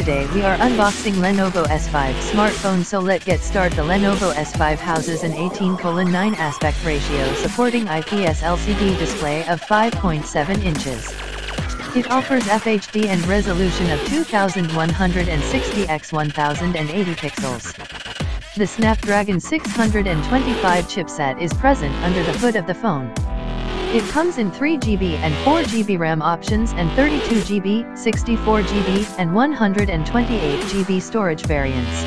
Today we are unboxing Lenovo S5 smartphone, so let's get started. The Lenovo S5 houses an 18:9 aspect ratio supporting IPS LCD display of 5.7 inches. It offers FHD and resolution of 2160 x 1080 pixels. The Snapdragon 625 chipset is present under the hood of the phone. It comes in 3GB and 4GB RAM options and 32GB, 64GB, and 128GB storage variants.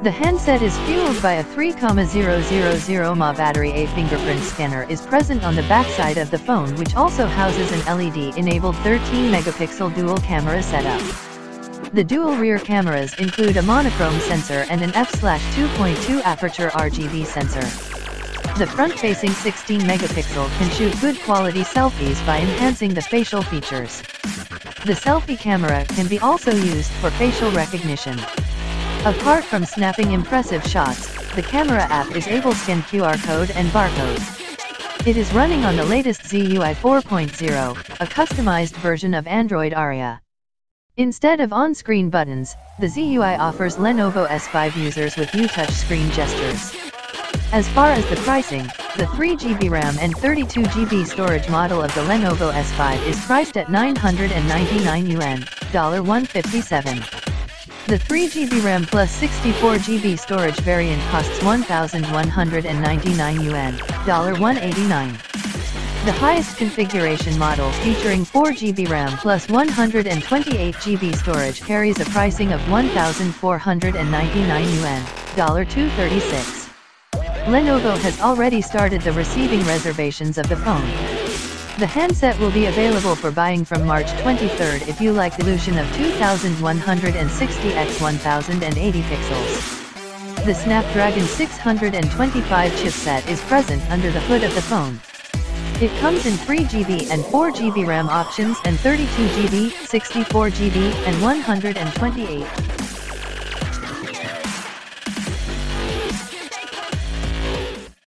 The handset is fueled by a 3,000 mAh battery. A fingerprint scanner is present on the backside of the phone, which also houses an LED-enabled 13-megapixel dual camera setup. The dual rear cameras include a monochrome sensor and an f/2.2 aperture RGB sensor. The front-facing 16-megapixel can shoot good quality selfies by enhancing the facial features. The selfie camera can be also used for facial recognition. Apart from snapping impressive shots, the camera app is able to scan QR code and barcode. It is running on the latest ZUI 4.0, a customized version of Android Aria. Instead of on-screen buttons, the ZUI offers Lenovo S5 users with U-touch screen gestures. As far as the pricing, the 3GB RAM and 32GB storage model of the Lenovo S5 is priced at 999 yuan, $157. The 3GB RAM plus 64GB storage variant costs 1,199 yuan, $189. The highest configuration model featuring 4GB RAM plus 128GB storage carries a pricing of 1,499 yuan, $236. Lenovo has already started the receiving reservations of the phone. The handset will be available for buying from March 23rd if you like the resolution of 2160 x 1080 pixels. The Snapdragon 625 chipset is present under the hood of the phone. It comes in 3GB and 4GB RAM options and 32GB, 64GB, and 128